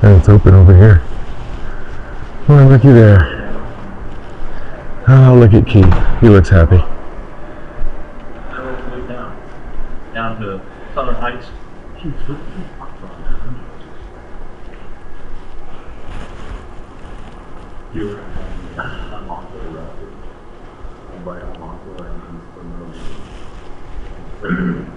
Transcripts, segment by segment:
And it's open over here. Oh, looky there. Oh, look at Keith. He looks happy. Down to Southern Heights. You're unlawfully arrested. And by unlawful, I mean for no reason.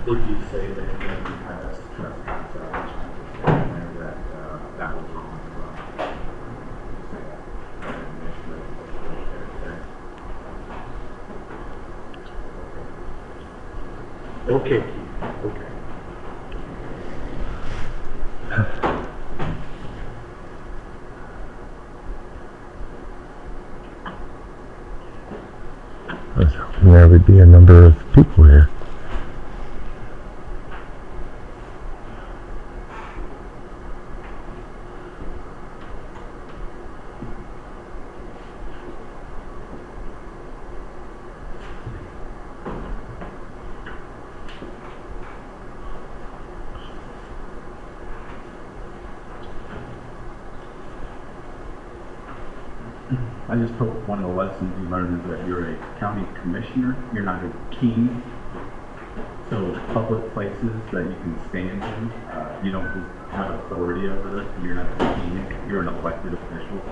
If you say that you passed trespass violation, that was wrong. Okay. Okay. I was hoping there would be a number of people here. I just hope one of the lessons you learn is that you're a county commissioner, you're not a king. So public places that you can stand in, you don't have authority over this, and you're not a king, you're an elected official.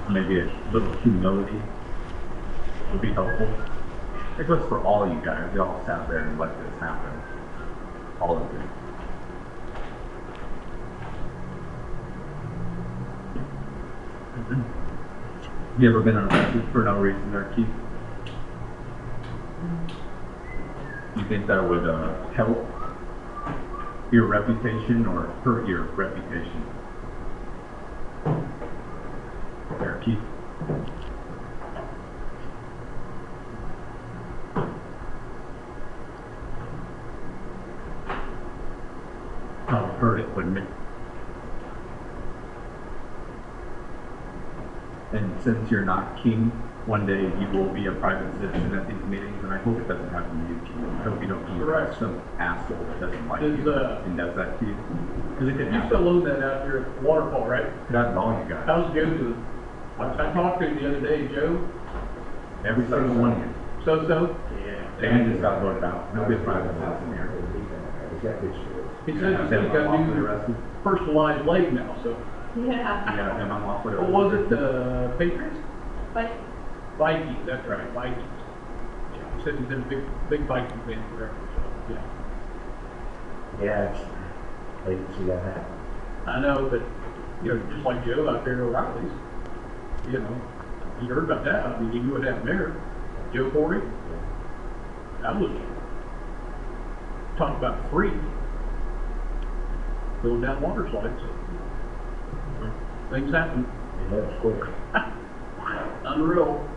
Maybe a little humility would be helpful. It goes for all you guys, you all sat there and let this happen. All of you. You ever been arrested for no reason there, Keith? You think that would help your reputation or hurt your reputation? There, Keith. Oh, hurt it, wouldn't it? And since you're not king, one day you will be a private citizen at these meetings, and I hope it doesn't happen to you, King. I hope you don't be some asshole that doesn't like you and does that to you. Because it could You still own that out there at the waterfall, right? That's all you got. How's Joe doing? I talked to him the other day, Joe. Every single one of you. So? Yeah. Dan just got voted out. He'll be a private citizen here. He said he's got new personalized leg now, so. Yeah, and I'm awfully What was it, the Patriots? Vikings. Vikings, that's right, Vikings. Yeah, he said he's been a big Viking fan forever, so, yeah. Yeah, it's late to see that happen. I know, but, you know, just like Joe out there at O'Reilly's, you know, you heard about that. I mean, you go down there, Joe Corey, that was, talking about free, going down water slides. Things happen. Yeah, of course. Unreal.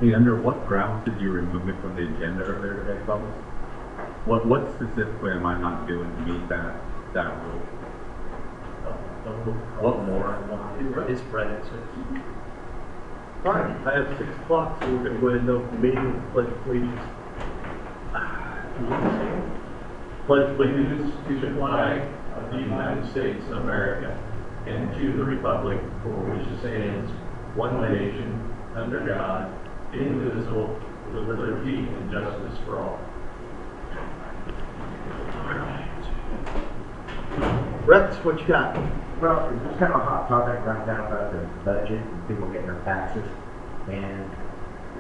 Hey, under what grounds did you remove it from the agenda earlier today, fellas? What specifically am I not doing to meet that rule? What more? It's Friday, so. Fine, I have 6 o'clock, so we're gonna go ahead and open the meeting with the pledge of allegiance. Pledge of allegiance to the flag of the United States of America and to the republic for which it stands, one nation, under God, indivisible, with liberty and justice for all. Rex, what you got? Well, it's just kind of a hot topic right now about the budget and people getting their taxes. And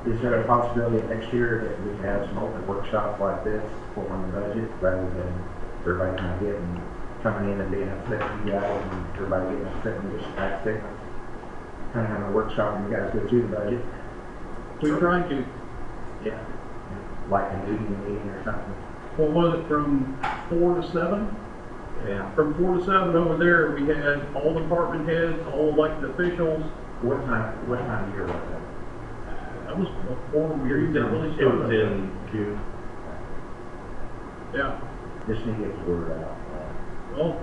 Is there a possibility next year that we can have some open workshops like this for on the budget rather than everybody kind of getting, coming in and being upset with you guys and everybody getting upset and just back there? Kind of have a workshop and you guys go through the budget? We're trying to. Yeah. Like a meeting or something? What was it, from 4 to 7? Yeah. From 4 to 7 over there, we had all department heads, all elected officials. What time of year was that? That was before we really It started. was in June. Yeah. Just need to get the word out. Well,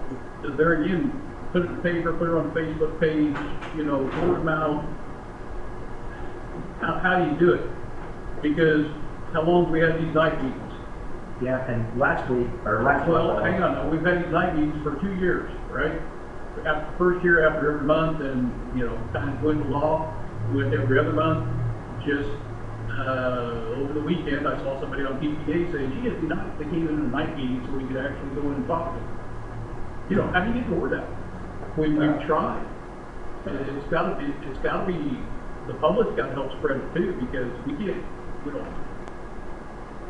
there again, put it in the paper, put it on the Facebook page, you know, word of mouth. How do you do it? Because how long have we had these night meetings? Yeah, and last week, or last Well, month, hang on, now, we've had these night meetings for 2 years, right? After first year, after every month, and, you know, kind of dwindled off with every other month. Just, over the weekend, I saw somebody on PTA saying, gee, it'd be nice if they came in a night meeting so we could actually go in and talk to them. You know, how do you get the word out? We've tried. And it's gotta be, the public's gotta help spread it too, because we don't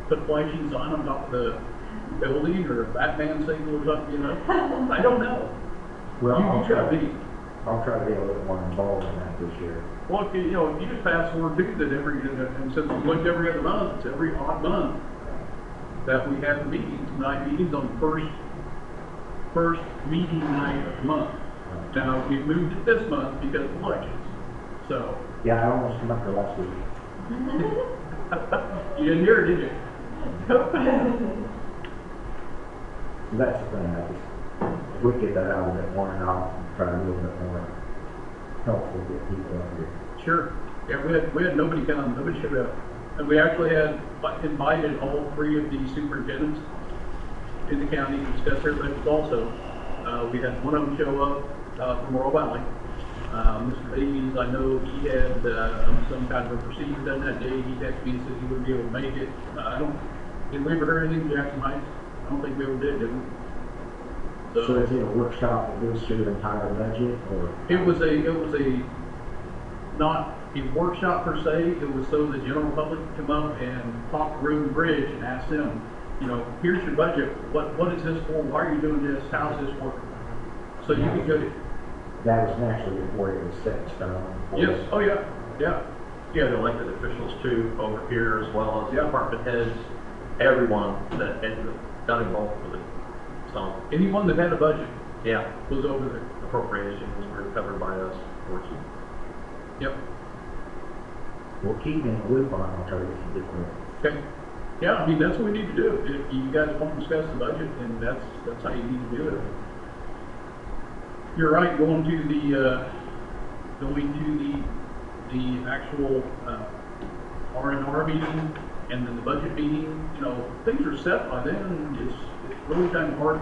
put flashing sign on top of the building or a Batman signal or something, you know? I don't know. well, You I'll try to try, be. I'll try to be a little more involved in that this year. Well, if you know, if you just pass word too that and since we went every other month, it's every odd month that we have meetings, night meetings on the first meeting night of the month. Now, we moved it this month because of elections. So, Yeah, I almost came up there last week. you didn't hear it, did you? That's the thing, I just, if we get that out a bit more and I'll try a little bit more helpful to get people up here. Sure. Yeah, we had nobody come, nobody showed up. And we actually had invited all 3 of the superintendents in the county to discuss their budgets also. We had one of them show up from Royal Valley. Mr. Davies, I know he had some kind of a procedure done that day. He texted me and said he wouldn't be able to make it. Did we ever hear anything from Jackson Heights? I don't think we ever did we? So is it a workshop that goes through the entire budget or? It was a not a workshop per se. It was so the general public could come up and talk to Road and Bridge and ask them, you know, here's your budget. What is this for? Why are you doing this? How's this working? So you can go to. That was naturally before it was set in stone. Yes. Oh yeah. Yeah. You had elected officials too over here, as well as Yeah. department heads, everyone that got involved with it. So, Anyone that had a budget yeah, was over there. appropriations were covered by us, fortunately. Yep. Well, keep me in the loop on it, I'll try to get some people. Okay. Yeah, I mean, that's what we need to do. If you guys want to discuss the budget, then that's how you need to do it. You're right, going to the actual R&R meeting and then the budget meeting, you know, things are set by then. It's really kind of hard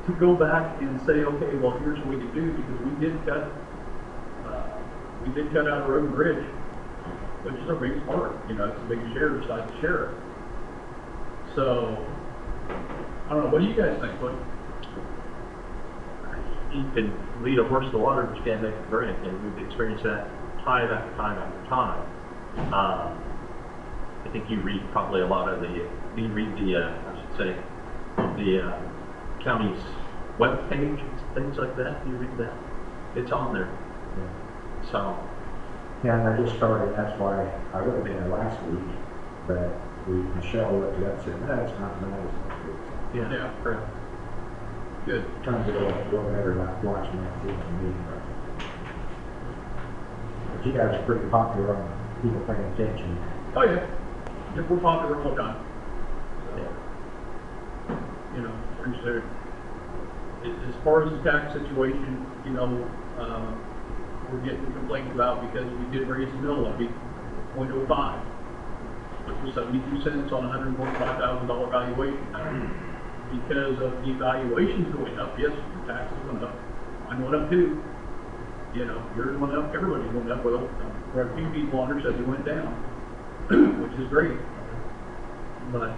to go back and say, okay, well, here's what we can do, because we did cut out a road and bridge, which is our biggest part. You know, it's the biggest share besides the sheriff. So, I don't know, what do you guys think? You can lead a horse to water, but you can't make it drink, and we've experienced that time after time after time. I think you read probably a lot of the county's webpage, things like that. You read that, it's on there. Yeah. So, Yeah, and I just started, that's why I would have been there last week, but Michelle looked it up and said, no, it's not nice. yeah, Yeah. correct. Good. Trying to go better, like watching that meeting. But you guys are pretty popular on people paying attention. Oh yeah, we're popular all the time. Yeah. You know, as far as the tax situation, you know, we're getting complained about because we did raise the mill levy 0.05, which was 72 cents on a $145,000 valuation. Because of the valuations going up, yes, your taxes went up. Mine went up too. You know, yours went up, everybody went up. Well, there are a few people on here said they went down, which is great. But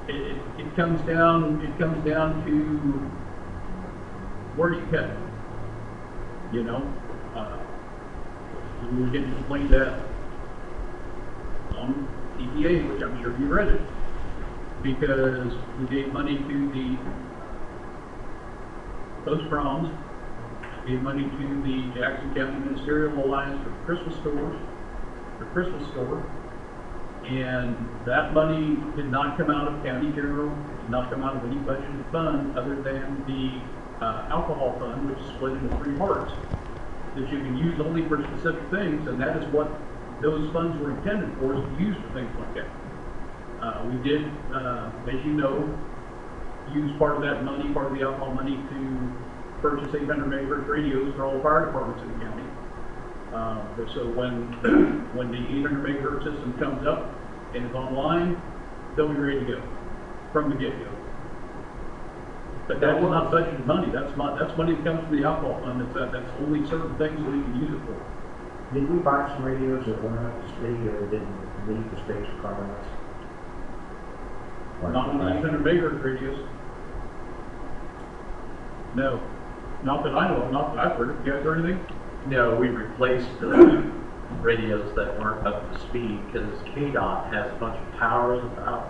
it comes down to where do you cut it? You know, We were getting complained at on EPA, which I'm sure you read it, because we gave money to the post-proms, gave money to the Jackson County Ministerial Alliance for Christmas stores, for Christmas store, and that money did not come out of county general, it did not come out of any budgeted fund other than the alcohol fund, which is split into 3 parts that you can use only for specific things, and that is what those funds were intended for, is to use for things like that. We did, as you know, use part of that money, part of the alcohol money, to purchase 800 megahertz radios for all the fire departments in the county. So when the 800 megahertz system comes up and is online, they'll be ready to go from the get-go. But that's not budgeted money. That's money that comes from the alcohol fund. That's only certain things that we can use it for. Did we buy some radios that weren't up to speed or didn't meet the state's requirements? Not on the 800 megahertz radios. No, not that I know of. Not that I've heard. You guys heard anything? No, we replaced the radios that weren't up to speed because KDOT has a bunch of towers about,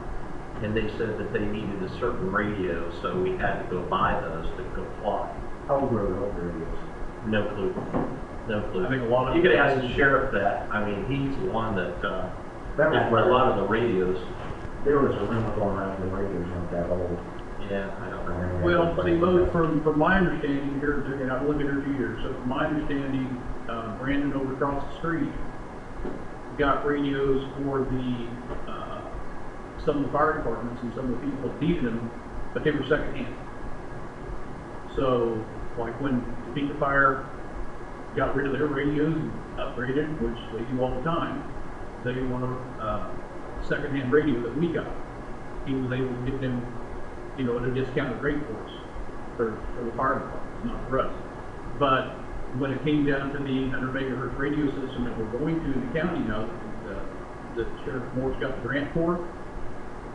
and they said that they needed a certain radio, so we had to go buy those to comply. How old were the old radios? No clue. No clue. I think a lot of you could ask the sheriff that. I mean, he's the one that That was had where a lot of the radios. there was a rumor going around the radios weren't that old. Yeah, I don't know. Well, see, Mo, from my understanding here, and I've lived here 2 years, so from my understanding, Brandon over across the street got radios for the some of the fire departments and some of the people that needed them, but they were secondhand. So, like when Beat the Fire got rid of their radios and upgraded, which they do all the time, they were secondhand radio that we got. He was able to get them, at a discounted rate for us, for the fire department, not for us. But when it came down to the 800 megahertz radio system that we're going to in the county now, that Sheriff Moore's got the grant for,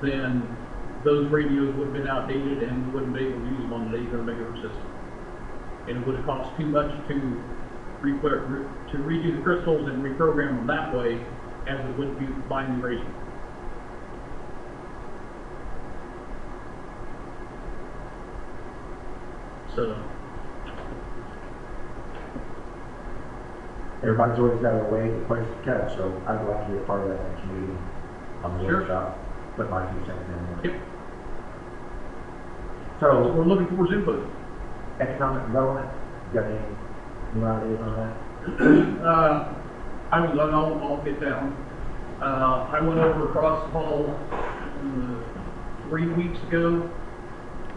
then those radios would have been outdated and we wouldn't be able to use them on the 800 megahertz system. And it would have cost too much to redo the crystals and reprogram them that way as it would be buying the radio. So, Everybody's always got a way, a place to cut, so I'd like to be a part of that next meeting on the Sure. workshop. Put my 2 cents in there. yep. So, We're looking for his input. economic development, got any new ideas on that? I'll get down. I went over across the hall 3 weeks ago.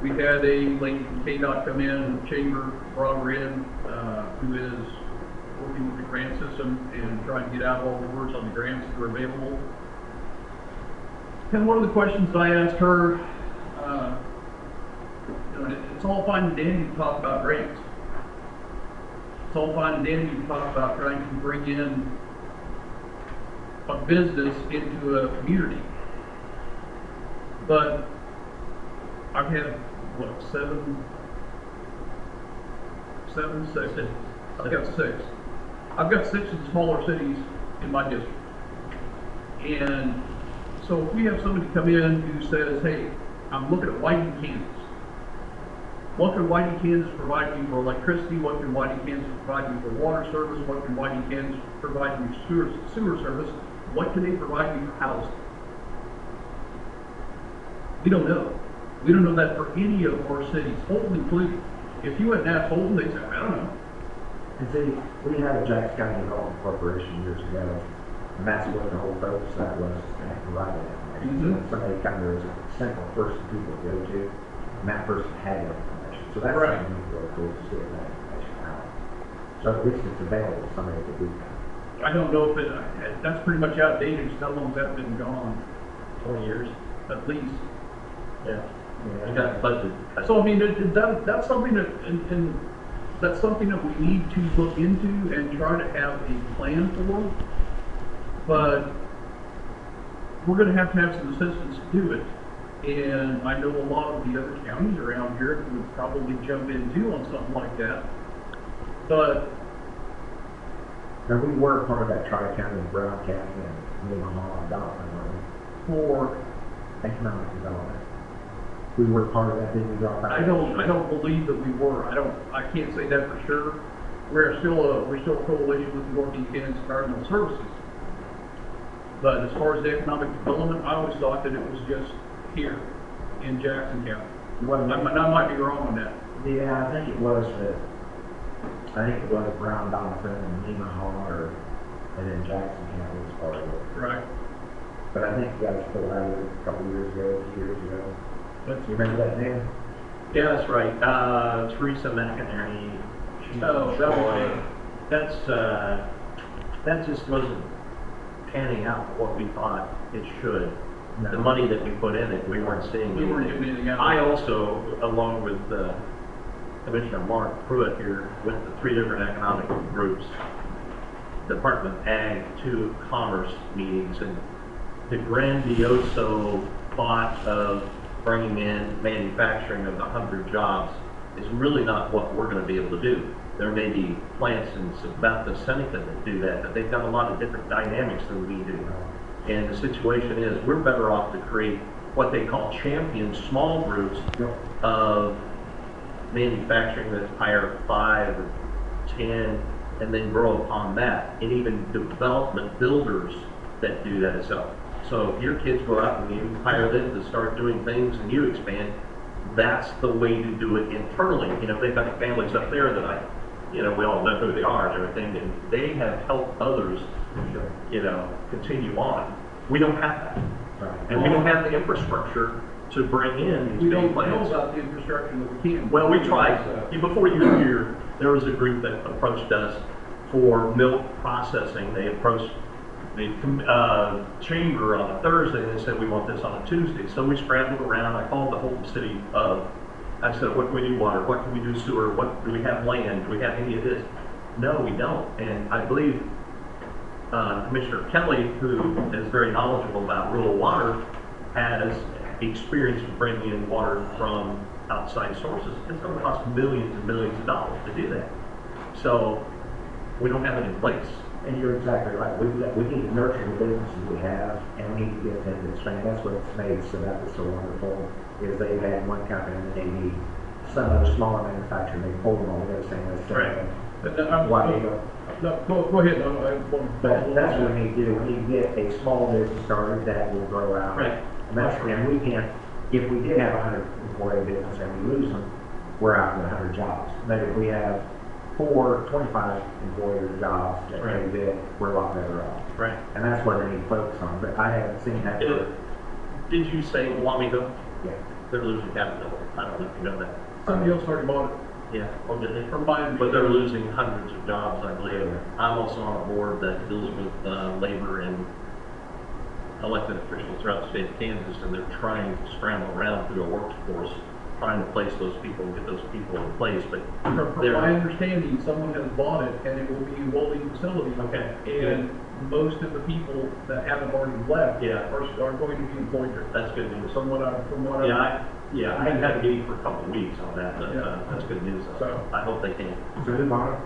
We had a lady from KDOT come in, the chamber brought her in, who is working with the grant system and trying to get out all the words on the grants that are available. And one of the questions I asked her, it's all fine and dandy to talk about grants. It's all fine and dandy to talk about trying to bring in a business into a community. But I've had, six. I've got 6. I've got 6 in smaller cities in my district. And so if we have somebody come in who says, hey, I'm looking at Whiting, Kansas. What can Whiting, Kansas provide me for electricity? What can Whiting, Kansas provide me for water service? What can Whiting, Kansas provide me for sewer service? What can they provide me for housing? We don't know. We don't know that for any of our cities, Holton included. If you went and asked Holton, they'd say, I don't know. And see, we had a Jackson County Development Corporation years ago, and that's what the whole focus of that was, to provide that information. Mhm. Somebody kind of was a central person people go to, and that person had that information. So that's Right. something really cool to see that information out. So at least it's available to somebody to do that. I don't know if that's pretty much outdated. How long has that been gone? 20 years. At least. Yeah. I got budget. So I mean, that's something that, and that's something that we need to look into and try to have a plan for. But we're going to have some assistance to do it. And I know a lot of the other counties around here would probably jump in too on something like that. But Now, we were part of that Tri-County, Brown County, and Nemaha development, weren't we? For, Economic development. We were part of that, didn't we drop out? I don't believe that we were, I can't say that for sure. We're still a coalition with the Northeast Kansas Environmental Services. But as far as the economic development, I always thought that it was just here in Jackson County. I might be wrong on that. Yeah, I think it was Brown, Doniphan, and Nemaha, and then Jackson County was part of it. Right. But I think you guys pulled out of it a couple years ago, 2 years ago. You remember that name? Yeah, that's right. Teresa McInerney. Oh, that was it. That just wasn't panning out what we thought it should. No. The money that we put in it, we weren't seeing We weren't anything. getting anything out of I it. also, along with Commissioner Mark Pruitt here, went to 3 different economic groups, Department of Ag, 2 Commerce meetings, and the grandioso thought of bringing in manufacturing of 100 jobs is really not what we're going to be able to do. There may be plants in Sabetha, Seneca that do that, but they've got a lot of different dynamics than we do. And the situation is, we're better off to create what they call champion small groups of manufacturing that hire 5 or 10, and then grow upon that, and even development builders that do that as well. So if your kids go out and you hire them to start doing things and you expand, that's the way to do it internally. You know, they've got families up there that we all know who they are and everything, and they have helped others, continue on. We don't have that. Right. And we don't have the infrastructure to bring in We these don't big know plants. about the infrastructure that we can. Well, we tried. Before you were here, there was a group that approached us for milk processing. They approached the chamber on a Thursday, and they said, we want this on a Tuesday. So we scrambled around. I called the whole city I said, what do we need water? What can we do sewer? What do we have land? Do we have any of this? No, we don't. And I believe Commissioner Kelly, who is very knowledgeable about rural water, has experience with bringing in water from outside sources. It's going to cost millions and millions of dollars to do that. So we don't have it in place. And you're exactly right. We need to nurture the businesses we have, and we need to get them to expand. That's what it's made Sabetha so wonderful, is they've had one company and then they need some other smaller manufacturer, they pull them all together saying, let's Right. Go ahead. But that's what we need to do. We need to get a small business started that will grow out. Right. And we can't, if we did have a 100 employee business and we lose them, we're out with 100 jobs. But if we have 25 employer jobs that Right. pay good, we're a lot better off. Right. And that's what they need to focus on. But I haven't seen that for, Did you say Wamego? yeah. They're losing capital. I don't know if you know that. Somebody else already bought it. Yeah. Oh, did they? From my But they're losing hundreds of jobs, I believe. Yeah. I'm also on a board that deals with labor and elected officials throughout the state of Kansas, and they're trying to scramble around through a workforce, trying to place those people and get those people in place. But From they're my understanding, someone has bought it and it will be a welding facility. Okay. And most of the people that haven't already left Yeah. are going to be employed there. that's good news. From what I I hadn't had a meeting for a couple of weeks on that, but Yeah. that's good news. So- I hope they can. So who bought it?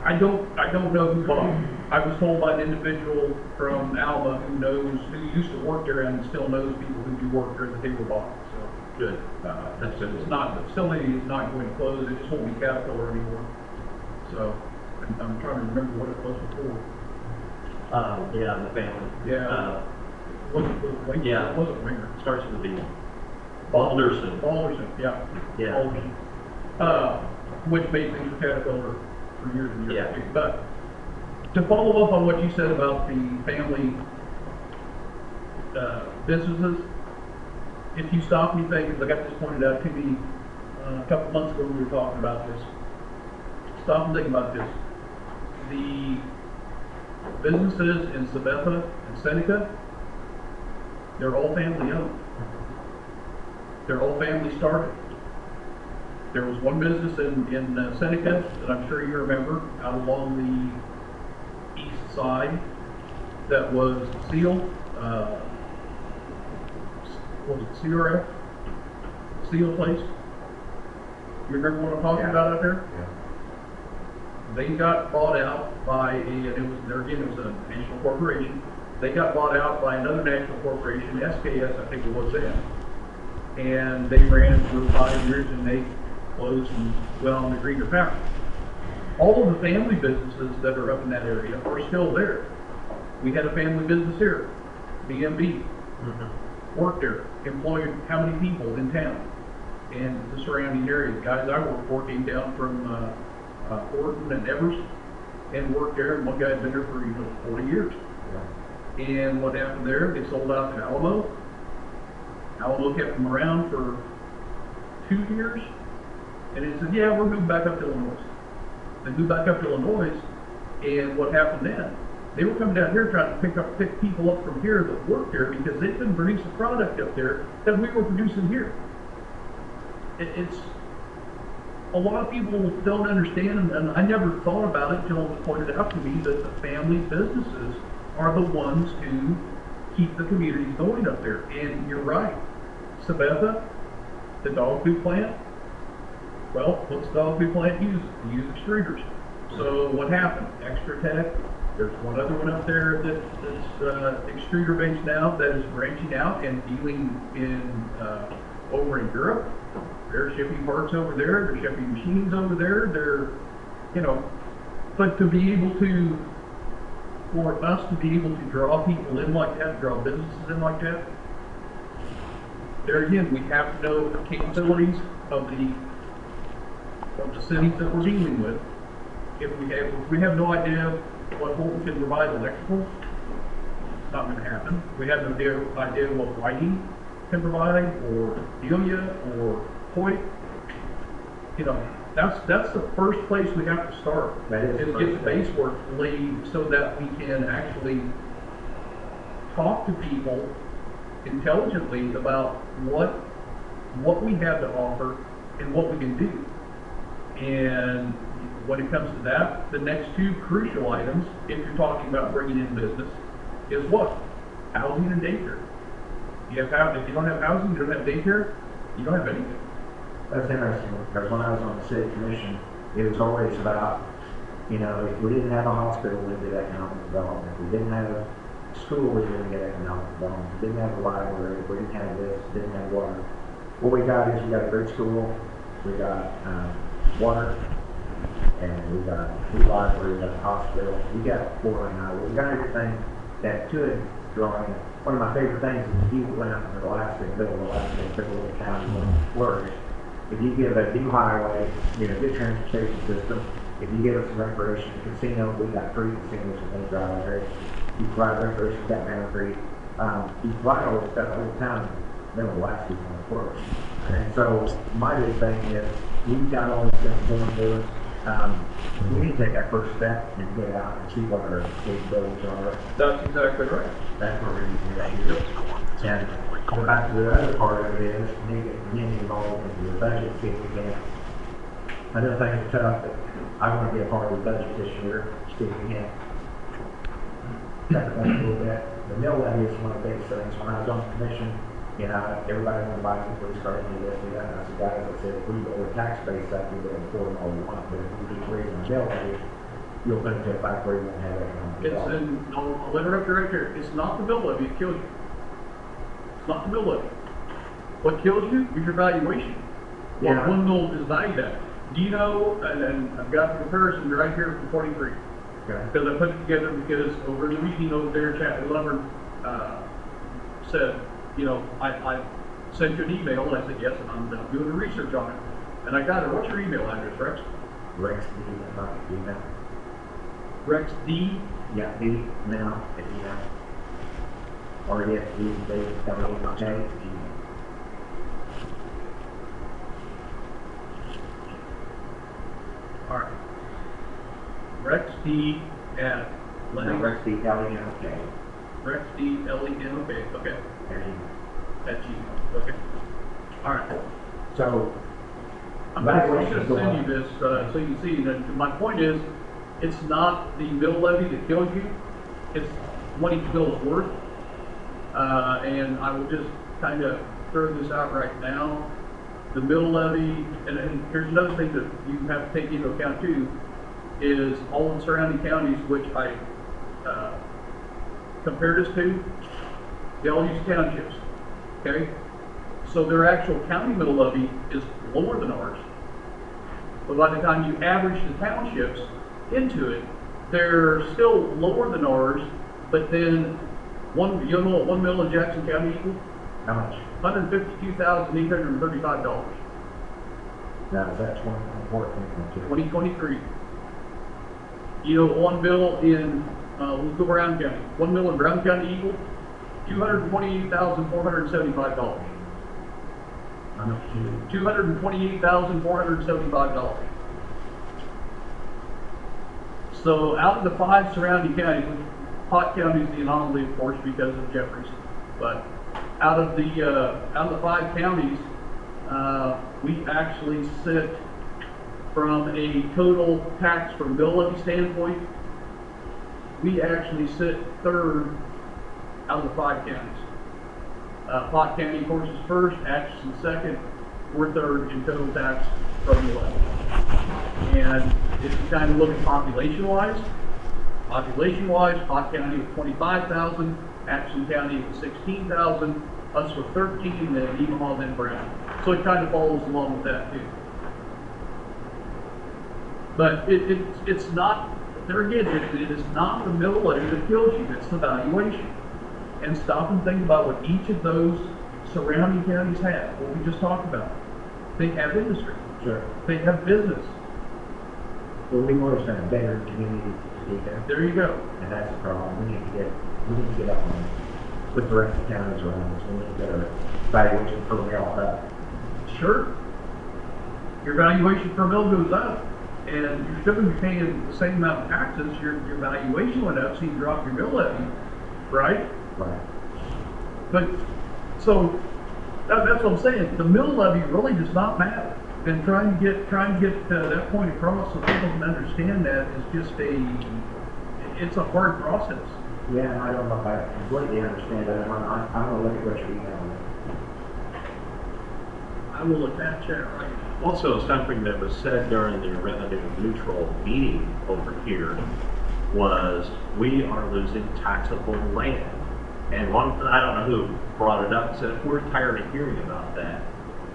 I don't know who bought it. I was told by an individual from Alma who used to work there and still knows people who do work there that they were bought. So Good. That's good. it's not, the facility is not going to close. It just won't be Caterpillar anymore. So I'm trying to remember what it was before. Yeah, the family. Yeah. Wasn't Winger? Yeah. It wasn't Winger. Starts with a B. Balderson. Balderson, yeah. Yeah. Balderson. Which made things for Caterpillar for years and years. Yeah. But to follow up on what you said about the family businesses, if you stop and you think, because I got this pointed out to me a couple months ago when we were talking about this, stop and think about this. The businesses in Sabetha and Seneca, they're all family owned. They're all family started. There was one business in Seneca that I'm sure you remember out along the east side that was Seal, what was it, CRF? Seal place? You remember what I'm talking Yeah. about out there? Yeah. They got bought out by it was a national corporation. They got bought out by another national corporation, SKS, I think it was then. And they ran it for 5 years and they closed and went on to greener power. All of the family businesses that are up in that area are still there. We had a family business here, BMB, worked there, employed how many people in town and the surrounding areas. Guys I worked for came down from Orton and Evers and worked there, and one guy had been there for 40 years. And what happened there, they sold out to Alamo. Alamo kept them around for 2 years, and they said, yeah, we're moving back up to Illinois. They moved back up to Illinois, and what happened then? They were coming down here trying to pick people up from here that worked there because they couldn't produce a product up there that we were producing here. It's a lot of people don't understand, and I never thought about it until it was pointed out to me that the family businesses are the ones who keep the communities going up there. And you're right, Sabetha, the dog food plant. Well, what's the dog food plant use? They use extruders. So what happened? Extra Tech. There's one other one up there that's extruder based now that is branching out and dealing in over in Europe. They're shipping parts over there. They're shipping machines over there. But to be able to, for us to be able to draw people in like that, draw businesses in like that, there again, we have to know the capabilities of the cities that we're dealing with. If we have no idea what Holton can provide electrical, it's not going to happen. We have no idea what lighting can provide, or Delia, or Hoyt. That's the first place we have to start. Is get the base work laid so that we can actually talk to people intelligently about what we have to offer and what we can do. And when it comes to that, the next two crucial items, if you're talking about bringing in business, is what? Housing and daycare. If you don't have housing, you don't have daycare, you don't have anything. That's interesting, because when I was on the city commission, it was always about, if we didn't have a hospital, we did economic development. If we didn't have a school, we didn't get economic development. If we didn't have a library, if we didn't have this, didn't have water. What we got is we got a great school, we got water, and we got a library, we got a hospital, we got Florida now. We got everything that could draw in. One of my favorite things is if you went out to Alaska and built Alaska and built a county and flourish. If you give a new highway, good transportation system, if you give us some recreation, casino, we got 3 casinos in those drive areas. You provide recreation, got Mountain Creek. You provide all this stuff all the time, then Alaska's going to flourish. And so my big thing is, we've got all this stuff going to us. We need to take our first step and get out and see what our capabilities are. That's exactly right. That's what we need to do. And go back to the other part of it is, we need to get involved into the budget, see if we can. I know things are tough, but I want to be a part of the budget this year, see if we can. Cut the budget a little bit. The mill levy is one of the biggest things. When I was on the commission, everybody wanted to buy the police car, and this, and that. And I said, guys, I said, if we go with tax base, that we can afford all we want. But if we keep raising the mill levy, you'll put it to a back where you won't have economic. I'll interrupt you right here. It's not the mill levy that kills you. It's not the mill levy. What kills you is your valuation. What one mill is valued at. Do you know, and I've got the comparison right here from 43. Because I put it together because over the meeting over there, Chapter Lumber said, I sent you an email, and I said, yes, and I'm doing the research on it. And I got it. What's your email address, Rex? Rex D, not email. Rex D? Yeah, D, now, at email. Or yes, D, David, W-J, All right. Rex D at Rex D, L-E-N-O-K. Rex D, L-E-N-O-K. Okay. At Gmail. Okay. All right. So, I'm going to send you this so you can see that my point is, it's not the mill levy that kills you, it's what each bill is worth. And I will just kind of throw this out right now. The mill levy, and here's another thing that you have to take into account too. is all the surrounding counties, which I compared us to, they all use townships, okay? So their actual county mill levy is lower than ours. But by the time you average the townships into it, they're still lower than ours, but then you know what 1 mill in Jackson County equals? How much? $152,835. Now, is that 2014? 2023. You know, 1 mill in, let's go Brown County. 1 mill in Brown County equal $228,475. How much do you? $228,475. So out of the 5 surrounding counties, Pot County is the anomaly, of course, because of Jeffries. But out of the 5 counties, we actually sit from a total tax from mill levy standpoint. We actually sit 3rd out of the 5 counties. Pot County, of course, is 1st, Atchison 2nd, we're 3rd in total tax from the levy. And if you kind of look at population-wise, Pot County with 25,000, Atchison County with 16,000, us with 13, and then Omaha, then Brown. So it kind of follows along with that too. But it's not, there again, it is not the mill levy that kills you, it's the valuation. And stop and think about what each of those surrounding counties have, what we just talked about. They have industry. Sure. They have business. Well, we want to have better communities to be there. There you go. And that's the problem. We need to get up on it with the rest of the counties around us. We need to get our valuation per mill up. Sure. Your valuation per mill goes up, and you're still going to be paying the same amount of taxes. Your valuation went up, so you drop your mill levy, right? Right. But so that's what I'm saying. The mill levy really does not matter. And trying to get that point across so people can understand that is just it's a hard process. Yeah, I don't know if I completely understand it. I'm going to look at what you're emailing. I will attach that right now. Also, something that was said during the revenue neutral meeting over here was we are losing taxable land. And I don't know who brought it up, said we're tired of hearing about that.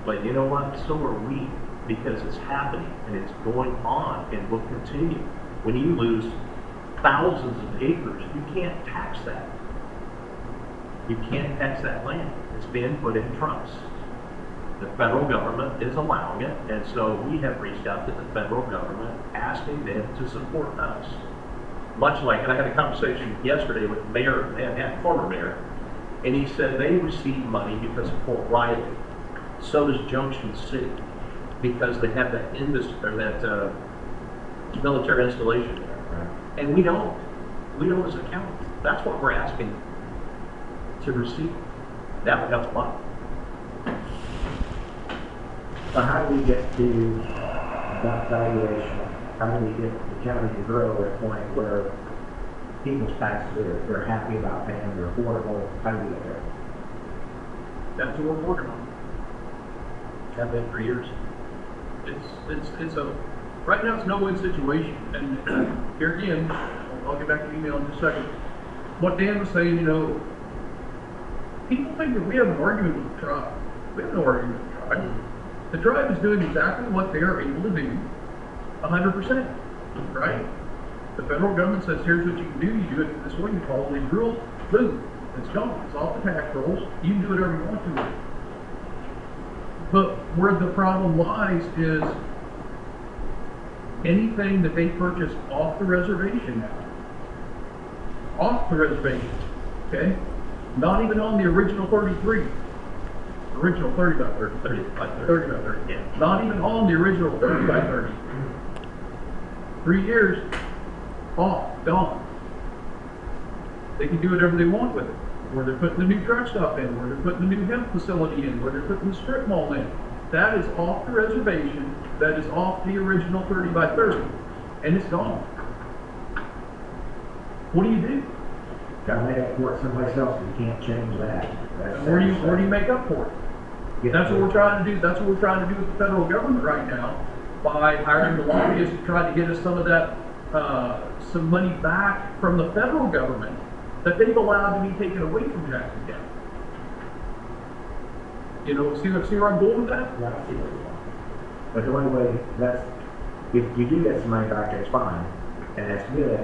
But you know what? So are we, because it's happening and it's going on and will continue. When you lose thousands of acres, you can't tax that. You can't tax that land. It's being put in trust. The federal government is allowing it, and so we have reached out to the federal government asking them to support us. Much like, and I had a conversation yesterday with the mayor and former mayor, and he said they receive money because of Fort Riley. So does Junction City, because they have that industry or that military installation there, Right. and we don't. We don't as a county. That's what we're asking to receive. That would help a lot. So how do we get to that valuation? How do we get the county to grow at a point where people's taxes they're happy about paying, they're affordable? How do we get there? That's what we're working on. Have been for years. It's a right now it's no win situation. And here again, I'll get back to the email in just a second. What Dan was saying, people think that we have an argument with the tribe. We have no argument with the tribe. The tribe is doing exactly what they are able to do, 100%, right? The federal government says, here's what you can do. You do it this way. You follow these rules. Boom, it's gone. It's off the tax rolls. You can do whatever you want to with it. But where the problem lies is anything that they purchase off the reservation now. Off the reservation, okay? Not even on the original 33. Original 30 by 30. 30 by 30. Yeah. Not even on the original 30 by 30. 3 years, off, gone. They can do whatever they want with it. Where they're putting the new truck stop in, where they're putting the new hemp facility in, where they're putting the strip mall in. That is off the reservation. That is off the original 30 by 30. And it's gone. What do you do? Got to make up for it someplace else. You can't change that. Where do you make up for it? That's what we're trying to do. That's what we're trying to do with the federal government right now by hiring the lobbyists to try to get us some of that some money back from the federal government that they've allowed to be taken away from Jackson County. You know, see where I'm going with that? Yeah, I see what you're saying. But the only way, that's, if you do get some money back, that's fine, and that's good,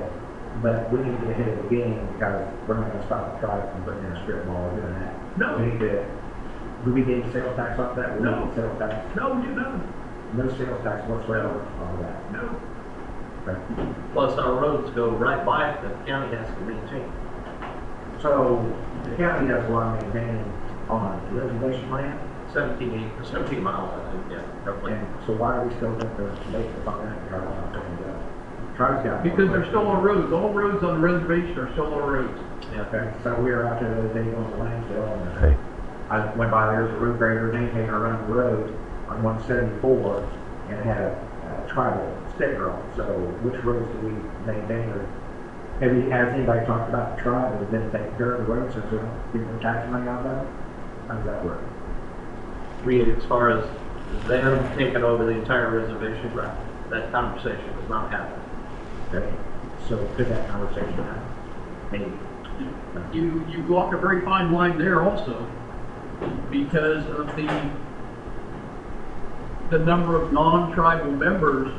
but we need to get ahead of the game, because we're not gonna stop the tribe from putting in a strip mall or doing that. No. We need to, do we get sales tax off that? We don't No. get sales tax? No, we do nothing. No sales tax whatsoever on that. No. Okay. Plus our roads go right by it that the county has to maintain. So, the county does a lot of maintaining on the reservation land, 17 miles, I think, yeah, roughly. and so why are we still going to make the fund and try to tribe's got. Because they're still on roads. All roads on the reservation are still on roads. Yeah. Okay, so we were out there the other day on the landfill, and Hey, I went by, there's a road grader maintainer around the road on 174, and it had a tribal sticker on it. So which roads do we maintain, or has anybody talked about the tribe that has been taking care of the road since we're getting the tax money out of it? How does that work? As far as them taking over the entire reservation, right, that conversation has not happened. Okay, so could that conversation happen? Maybe. You walk a very fine line there also, because of the number of non-tribal members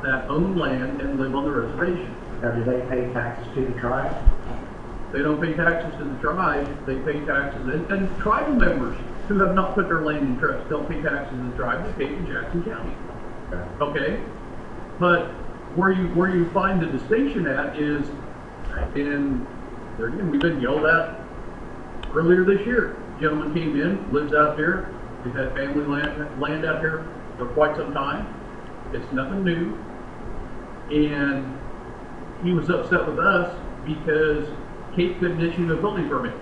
that own land and live on the reservation. Now, do they pay taxes to the tribe? They don't pay taxes to the tribe, they pay taxes, and tribal members who have not put their land in trust don't pay taxes to the tribe, they pay to Jackson County. Okay. Okay? But where you find the distinction at is, and there again, we've been yelled at earlier this year. Gentleman came in, lives out there, he's had family land out here for quite some time. It's nothing new. And he was upset with us because Kate couldn't issue a building permit.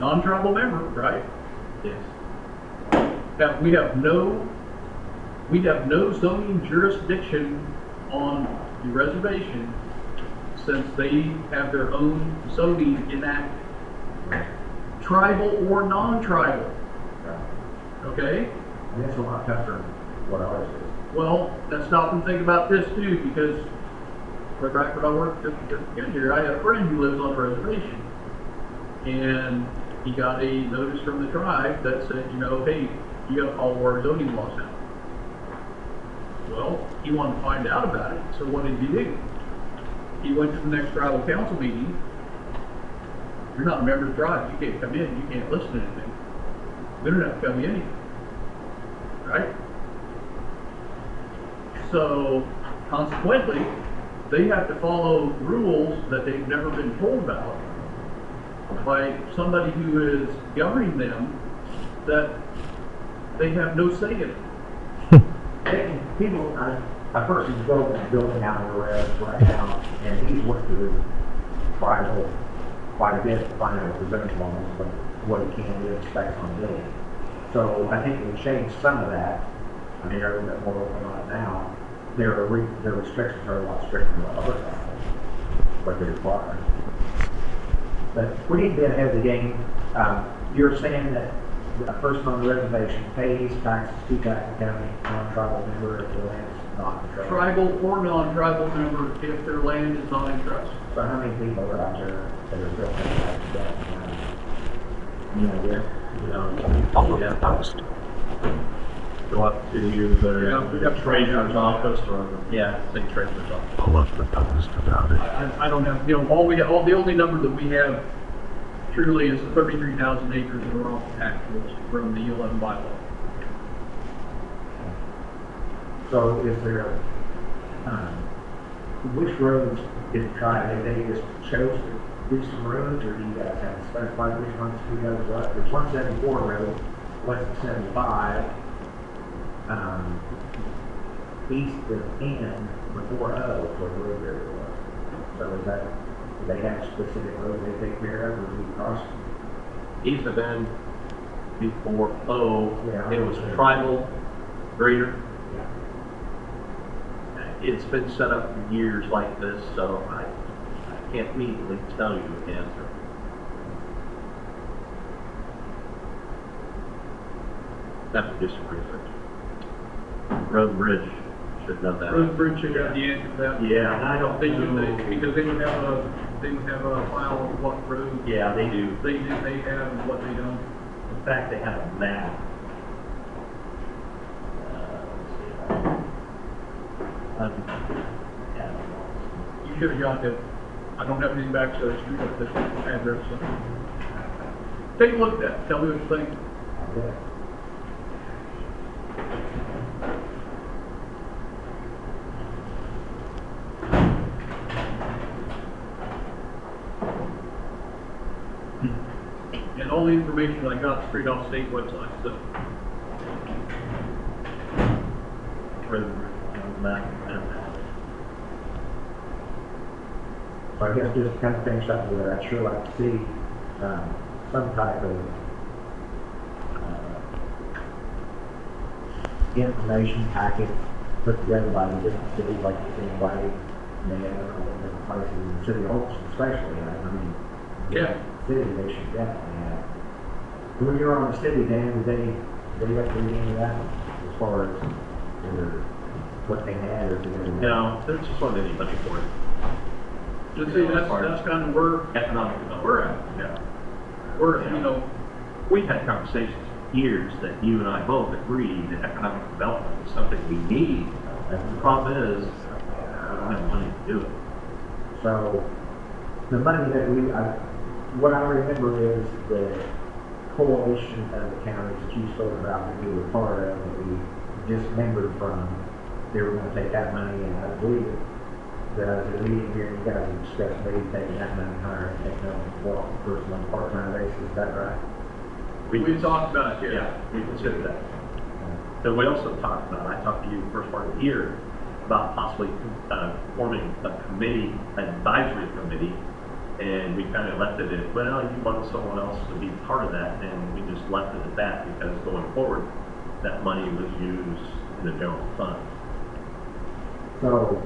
Non-tribal member, right? Yes. Now, we have no zoning jurisdiction on the reservation since they have their own zoning enacted. Tribal or non-tribal, okay? And it's a lot tougher than what ours is. Well, let's stop and think about this too, because right back when I worked here, I had a friend who lives on a reservation. And he got a notice from the tribe that said, you know, hey, you gotta follow our zoning laws now. Well, he wanted to find out about it, so what did he do? He went to the next tribal council meeting. You're not a member of the tribe, you can't come in, you can't listen to anything. We don't have to come in, right? So, consequently, they have to follow rules that they've never been told about by somebody who is governing them that they have no say in it. People, a person's building out in the res right now, and he's worked with his tribal quite a bit to find out the zoning laws, but what he can do expect on building. So I think we changed some of that. I mean, they're a little bit more open on it now. Their restrictions are a lot stricter than what other tribes, what they require. But we need to get ahead of the game. You're saying that a person on the reservation pays taxes to Jackson County, non-tribal member if their land is not in trust. Tribal or non-tribal member if their land is not in trust. So how many people are out there that are still paying taxes to Jackson County? You know, Yeah. Go up to the treasurer's office or, yeah, I think treasurer's office. pull up the post about it. I don't have, you know, the only number that we have truly is 33,000 acres that are off the tax rolls from the 11 bylaw. So is there, which roads is it tried? They just chose to do some roads, or do you guys have to specify which ones you guys what? There's 174 road, west of 75, east of N, before O, where the road area was. So is that, do they have specific roads they take care of, or do you cross? East of N, before O, Yeah. it was tribal, greater. Yeah. It's been set up for years like this, so I can't immediately tell you the answer. That's just research. Road and Bridge should know that. Road and Bridge should have the answer to that. Yeah, and I don't They should, know. because they would have a file of what road Yeah, they do. they have and what they don't. In fact, they have a map. Let's see. You should have got that. I don't have anything back to the street of this address. So. Take a look at that. Tell me what you think. Yeah. And all the information I got straight off state website. So So I guess just kind of finish up with that, I'd sure like to see, some type of, information packet put together by the different cities, like you see in White, Mayor, or different places, in City Hall especially, I mean. yeah. City, they should definitely have. When you were on the city, Dan, did they recommend any of that as far as either what they had or? No, they just want any money for it. Just see, that's kind of where Economic development. we're at. Yeah. We're, you know, We've had conversations for years that you and I both agree that economic development is something we need. The problem is, we don't have money to do it. So, the money that what I remember is the coalition of the counties that you spoke about that we were part of, that we dismembered from, they were gonna take that money, and I believe the meeting here, you guys discussed maybe taking that money higher, taking them, well, first one part-time basis, is that right? we talked about it. Yeah, we consider that. And we also talked about, I talked to you the first part of the year, about possibly forming a committee, an advisory committee, and we kind of left it at, well, you wanted someone else to be part of that, and we just left it at that, because going forward, that money was used in the general fund. So,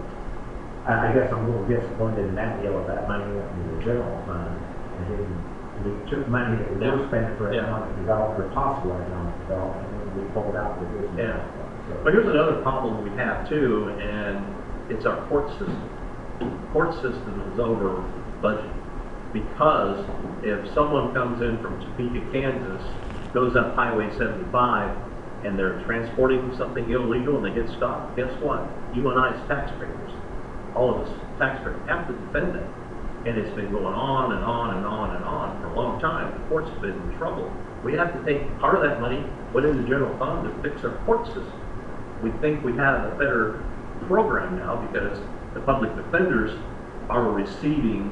I guess I'm a little disappointed in that deal, if that money went into the general fund, and then we took money that we were spending for Yeah. economic development, or possible economic development, and then we pulled out the business. Yeah. So- But here's another problem we have too, and it's our court system. Court system is over budget. Because if someone comes in from Topeka, Kansas, goes up Highway 75, and they're transporting something illegal and they get stopped, guess what? You and I as taxpayers, all of us taxpayers, have to defend it. And it's been going on and on and on and on for a long time. The court's been in trouble. We have to take part of that money, put it in the general fund to fix our court system. We think we have a better program now because the public defenders are receiving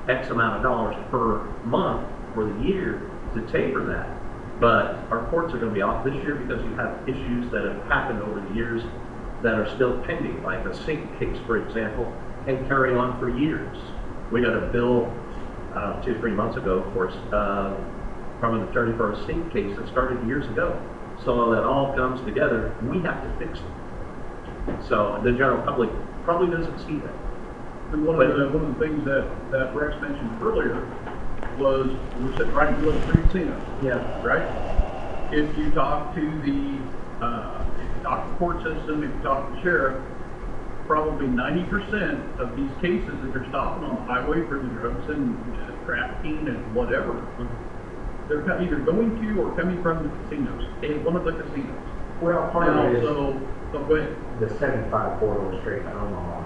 X amount of dollars per month for the year to taper that. But our courts are going to be off this year because you have issues that have happened over the years that are still pending, like a sink case, for example, and carry on for years. We got a bill 2 or 3 months ago, of course, from an attorney for a sink case that started years ago. So that all comes together, we have to fix it. So the general public probably doesn't see that. And one of the things that Rex mentioned earlier was we're sitting right in the middle of the casino. Yeah. Right? If you talk to the court system, if you talk to the sheriff, probably 90% of these cases that they're stopping on the highway for the drugs and trafficking and whatever, they're either going to or coming from the casinos, one of the casinos. Well, part of it is So go ahead. the 75 corridor straight to Omaha.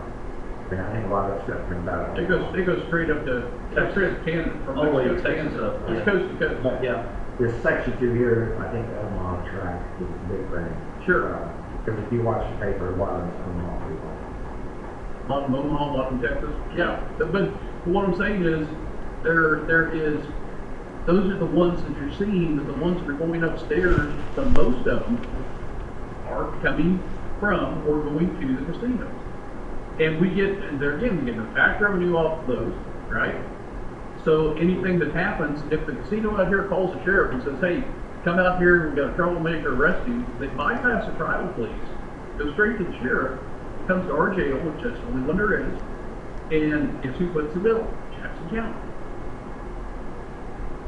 I mean, I think a lot of that stuff comes out of It goes straight up to Canada from All the way to Mexico Texas up, It's yeah. coast to coast. Yeah. this section through here, I think the Omaha track is a big thing. Sure. Because if you watch the paper, a lot of it's Omaha people. A lot in Omaha, a lot in Texas. Yeah, but what I'm saying is, there is, those are the ones that you're seeing, the ones that are going upstairs, the most of them are coming from or going to the casinos. And we get, and there again, we get no tax revenue off of those, right? So anything that happens, if the casino out here calls the sheriff and says, hey, come out here, we've got a troublemaker, arrest you, they bypass the tribal police, go straight to the sheriff, comes to our jail, which is the only one there is, and guess who puts the bill? Jackson County.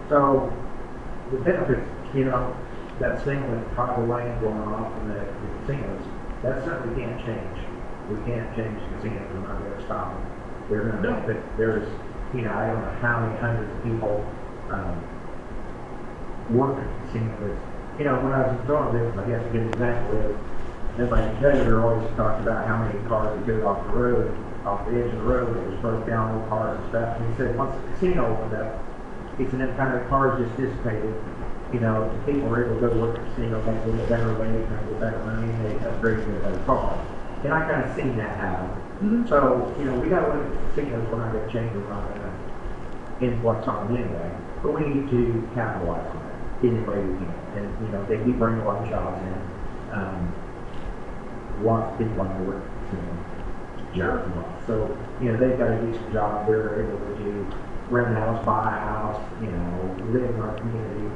So, the benefits, you know, that thing with tribal land going off in the casinos, that's something we can't change. We can't change casinos, we're not gonna stop them. They're gonna, No. but there's, you know, I don't know how many hundreds of people, work at casinos. You know, when I was in Philadelphia, I guess a good example is, everybody in Denver always talked about how many cars would go off the road, off the edge of the road, it was broke down, old cars and stuff. And he said, once the casino opened up, he said, that kind of cars just dissipated. You know, the people were able to go work at the casino, make a little better wage, make a little better money, and they upgraded to a better car. And I kind of seen that happen. So, you know, we got to look at the casinos, we're not going to change them, we're not going to influx on them anyway. But we need to capitalize on that any way we can. And, you know, they do bring a lot of jobs in. Lots of people want to work, you know, jobs and all. So, you know, they've got a decent job, they're able to do rent a house, buy a house, you know, live in our community.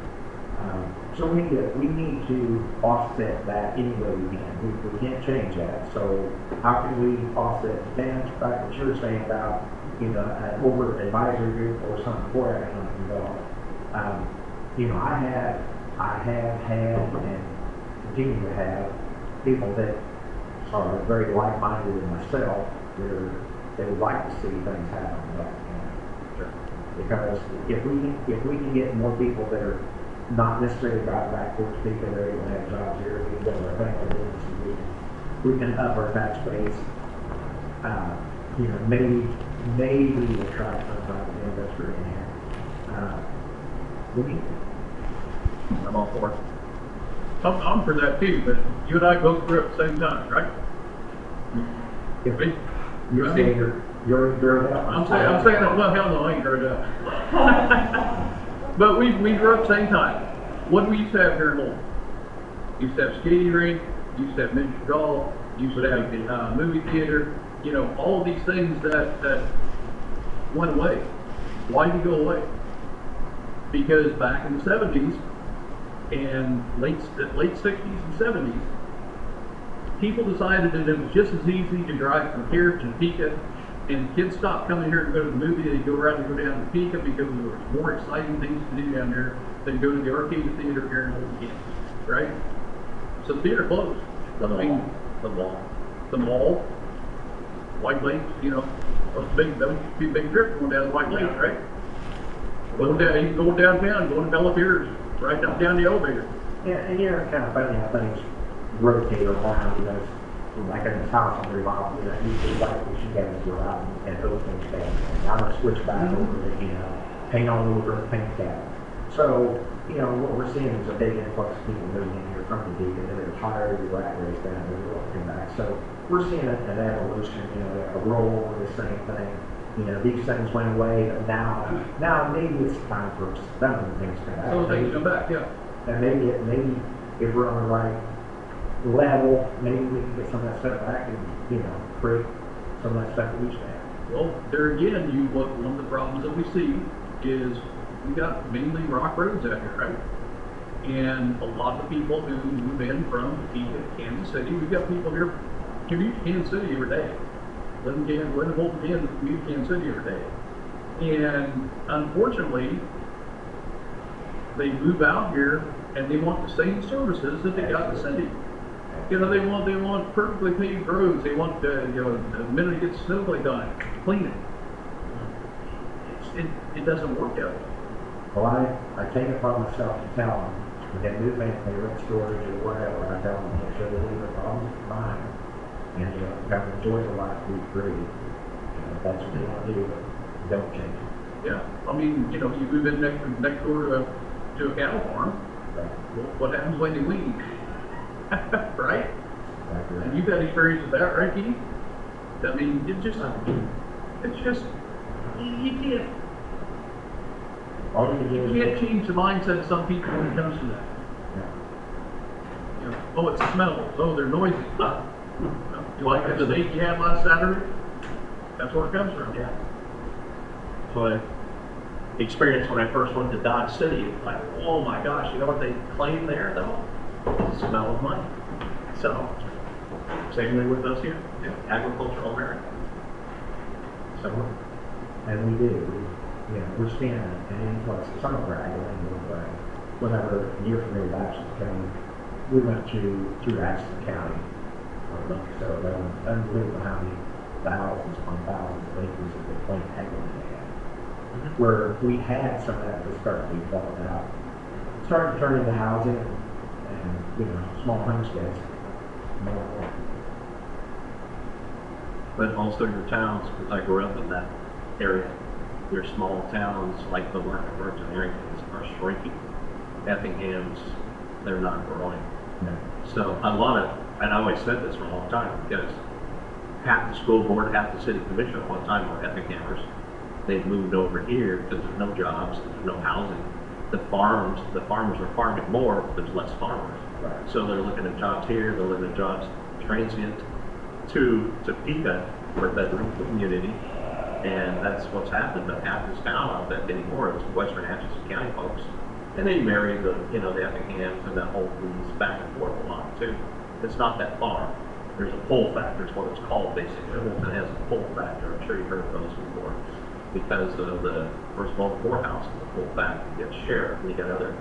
So we need to offset that any way we can. We can't change that. So how can we offset the damage? Back what you were saying about, you know, an over advisory group or something for that kind of involved. You know, I have had and continue to have people that are very like-minded in myself that would like to see things happen like that. Because if we can get more people that are not necessarily drive backwards, people that are able to have jobs here, we can build our family businesses, we can up our tax base. You know, maybe we'll try some type of investor in here. We need to. I'm all for it. I'm for that too, but you and I both grew up at the same time, right? If Me? you're saying you're grown up. I'm saying that, well, hell no, I ain't grown up. But we grew up same time. What we used to have here in Lowell? Used to have skating rink, used to have miniature golf, used to have a movie theater, you know, all of these things that went away. Why did it go away? Because back in the 70s and late 60s and 70s, people decided that it was just as easy to drive from here to Topeka, and kids stopped coming here to go to the movie. They'd go around and go down to Topeka because there was more exciting things to do down there than go to the arcade theater here in Old Kansas, right? So the theater closed. The mall, White Lakes, you know, that was a big trip going down to White Lakes, right? Going downtown, going to Bella Piers, right down the elevator. Yeah, and you know, it's kind of funny how things rotate around, you know, like in this house on remodel, you know, usually like we should guys go out and open things. I'm gonna switch back over to, you know, paint all over, paint that. So, you know, what we're seeing is a big influx of people moving in here from the deacon, they're retired, the rat race down, they're looking back. So we're seeing an evolution, you know, a roll over the same thing. You know, these things went away, but now maybe it's time for some of the things to come back. So things come back, yeah. And maybe if we're on the right level, maybe we can get some of that stuff back and, you know, create some of that stuff that we used to have. Well, there again, one of the problems that we see is we got mainly rock roads out here, right? And a lot of the people who move in from Topeka, Kansas City, we've got people here commute to Kansas City every day. Live in Bolton, Kansas, commute to Kansas City every day. And unfortunately, they move out here and they want the same services that they got in the city. You know, they want perfectly paved roads. They want the minute it gets snowflake on it, clean it. It doesn't work out. Well, I take it upon myself to tell them when they move in, they rent storage or whatever. I tell them make sure they leave their problems behind, and you know, kind of enjoy the life we created. You know, that's what they want to do. But don't change it. Yeah, I mean, you know, you move in next door to a cattle farm. Right. Well, what happens when they leave? Right? Exactly right. And you've had experience with that, right, Keith? I mean, it's just, you can't. All you can do You is can't change the mindset of some people when it comes to that. yeah. You know, oh, it's the smells. Oh, they're noisy. You like that steak you had last Saturday? That's where it comes from. Yeah. So I experienced when I first went to Dodge City, like, oh my gosh, you know what they claim there though? The smell of money. So, same way with us here, agricultural America. So, And we do. We're seeing an influx of some of our ag. Whenever a year from here, Ashton County, we went through Ashton County So that was unbelievable how many thousands upon thousands of acres of the plain ag land they had. Where we had some of that was starting to be developed out. Starting to turn into housing and small homesteads. More. But also your towns, because I grew up in that area, your small towns like the Market Virgin areas are shrinking. Effingham's, they're not growing. No. So a lot of, and I always said this for a long time, because half the school board, half the city commission at one time were Effinghamers. They've moved over here because there's no jobs, there's no housing. The farmers are farming more, but there's less farmers. Right. So they're looking at jobs here, they're looking at jobs transient to Topeka for a bedroom community. And that's what's happened. But half this town, I don't bet anymore, is Western Atchison County folks. And they marry the Effinghams and that whole piece back and forth a lot too. It's not that far. There's a pull factor, is what it's called basically. It has a pull factor. I'm sure you've heard of those before. Because of the, first of all, the courthouse is a pull factor. You got sheriff, and you got other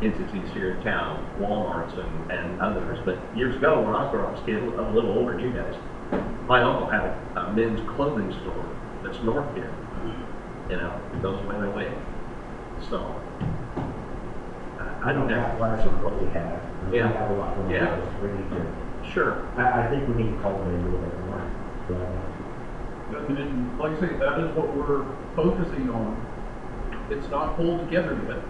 entities here in town, Walmarts and others. But years ago, when I was growing up, a kid, a little older than you guys, my uncle had a men's clothing store that's north here. It goes way. So, I don't know. Capitalize on what we have. We Yeah. have a lot more. Yeah. We need to. Sure. I think we need to cultivate a little bit more. And like I say, that is what we're focusing on. It's not pulled together yet.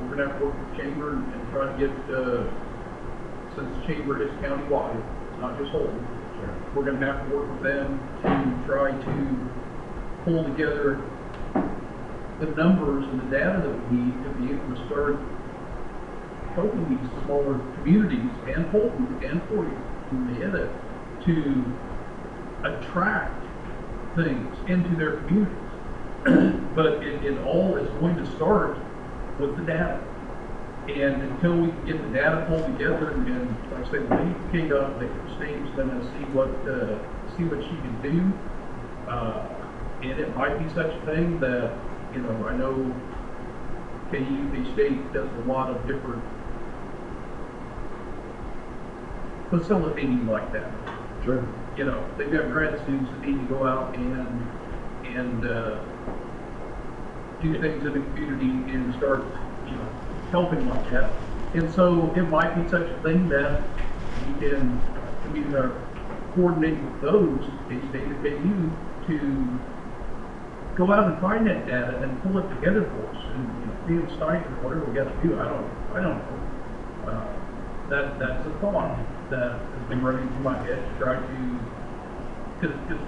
We're gonna have to work with the chamber and try to get, since the chamber is countywide, it's not just Holden. Sure. We're gonna have to work with them to try to pull together the numbers and the data that we need to be able to start helping these smaller communities and Holden and Forty Marietta to attract things into their communities. But it all is going to start with the data. And until we can get the data pulled together and like I say, when KDOT, the state's gonna see what she can do. And it might be such a thing that, I know KU, the state does a lot of different facilitating like that. Sure. They've got grad students that need to go out and do things in the community and start, helping like that. And so it might be such a thing that we can coordinate with those, K-State or KU, to go out and find that data and pull it together for us. And be in sight or whatever we got to do. I don't know. That's a thought that has been running through my head to try to, because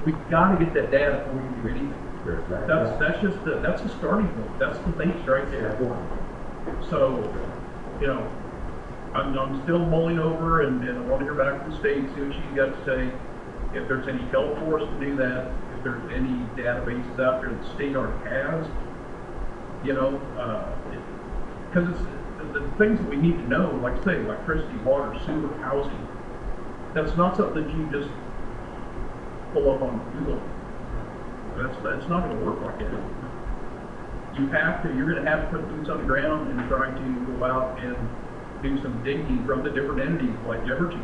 we got to get that data before we do anything. Sure. That's a starting point. That's the base right there. So, I'm still mulling over and I want to hear back from the state, see what she's got to say. If there's any help for us to do that, if there's any databases out there that the state already has, because it's the things that we need to know, like say, electricity, water, sewer, housing. That's not something that you just pull up on Google. That's not going to work like that. You're going to have to put boots on the ground and try to go out and do some digging from the different entities like Evergy.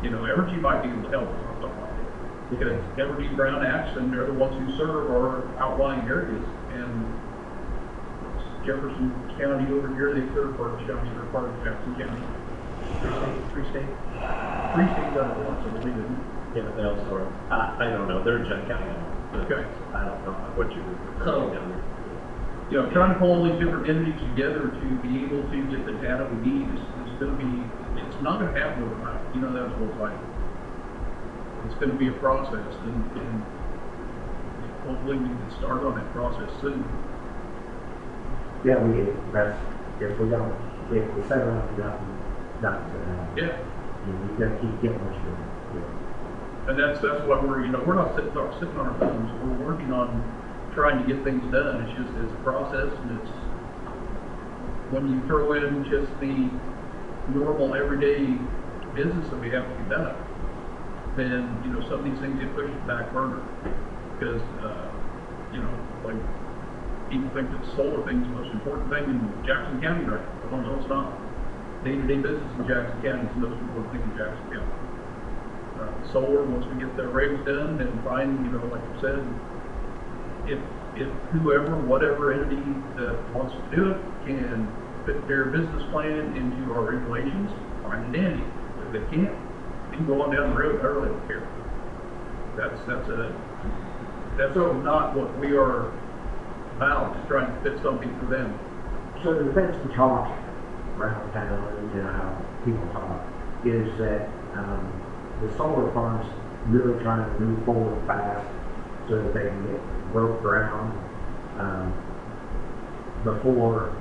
Evergy might be able to help us on something like that. Because Evergy, Brown, Atchison, they're the ones who serve our outlying areas. And Jefferson County over here, they serve Burns County, they're part of Jackson County. Free state does it once, I believe it. Yeah, but they also are, I don't know, they're in Judd County. Okay. I don't know what you were calling down there. Trying to pull all these different entities together to be able to get the data we need is going to be, it's not going to happen overnight. That's what it's like. It's going to be a process, and hopefully we can start on that process soon. Yeah, if we set around for nothing, Yeah. we've got to keep getting what you're doing. And that's what we're not sitting on our thumbs. We're working on trying to get things done. It's a process, and it's when you throw in just the normal everyday business that we have to get done, then some of these things get pushed to the back burner because like people think that the solar thing is the most important thing in Jackson County right now. No, it's not. day-to-day business in Jackson County is the most important thing in Jackson County. Solar, once we get the regs done, and find, you know, like I said, if whoever, whatever entity that wants to do it can fit their business plan into our regulations, fine and dandy. If they can't, they can go on down the road, I really don't care. That's not what we are about, to try to fit something for them. So the best talk around town, you know, how people talk, is that the solar farms really trying to move forward fast so that they can get broke ground before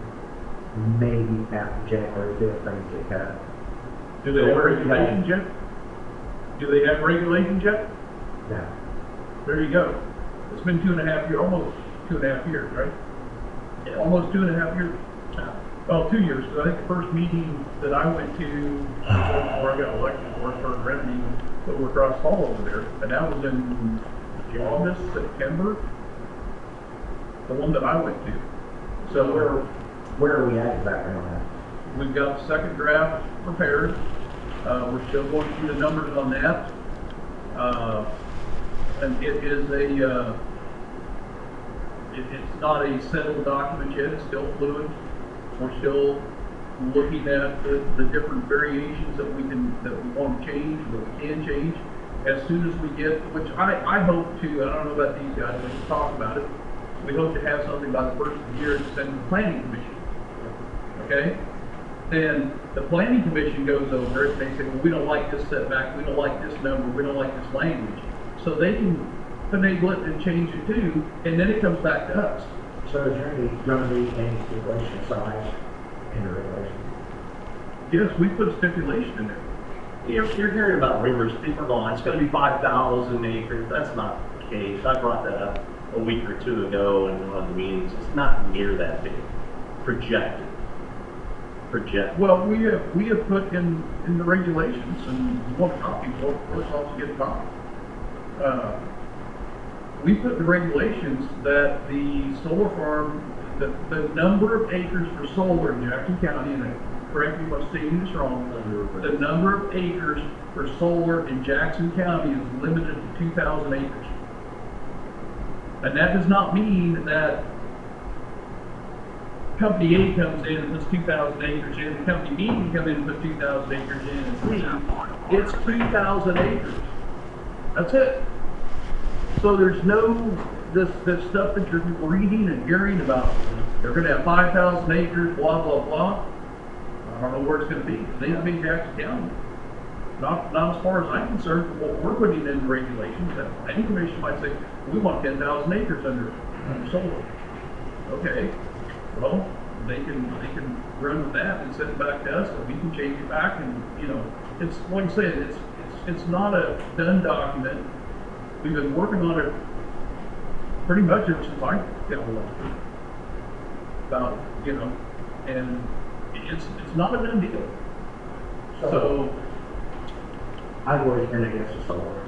maybe after January 5th things get cut. Do they have regulations yet? Do they have regulations yet? Yeah. There you go. It's been 2.5 years, almost 2.5 years, right? Yeah. Almost 2.5 years. Well, 2 years, because I think the first meeting that I went to before I got elected, before I started running, that were across hall over there, and that was in August, September, the one that I went to. So Where are we at exactly on that? we've got the second draft prepared. We're still going through the numbers on that. And it is it's not a settled document yet, it's still fluid. We're still looking at the different variations that we want to change, that we can change. As soon as we get, which I hope to, I don't know about these guys, we can talk about it. We hope to have something by the first of the year to send to the planning commission. Okay? Then the planning commission goes over it and they say, well, we don't like this setback, we don't like this number, we don't like this language. So they can finagle it and change it too, and then it comes back to us. So is there going to be any stipulation size in the regulation? Yes, we put a stipulation in there. You're hearing about rumors, people are going, it's gonna be 5,000 acres, that's not the case. I brought that up a week or two ago in one of the meetings, it's not near that big. Projected. Well, we have put in the regulations, and you want a copy, well, of course, I'll get a copy. We put the regulations that the solar farm, the number of acres for solar in Jackson County, and correct me if I'm stating this wrong, the number of acres for solar in Jackson County is limited to 2,000 acres. And that does not mean that Company A comes in and puts 2,000 acres in, and Company B can come in and put 2,000 acres in, and C. It's 2,000 acres. That's it. So there's no, this stuff that you're reading and hearing about, they're gonna have 5,000 acres, blah, blah, blah. I don't know where it's gonna be. It needs to be Jackson County. Not as far as I'm concerned, what we're putting in regulations, that any commission might say, we want 10,000 acres under solar. Okay, well, they can run with that and send it back to us, and we can change it back, and, you know, it's, like I said, it's not a done document. We've been working on it pretty much ever since I got elected. About, you know, and it's not a done deal. So I've always been against the solar.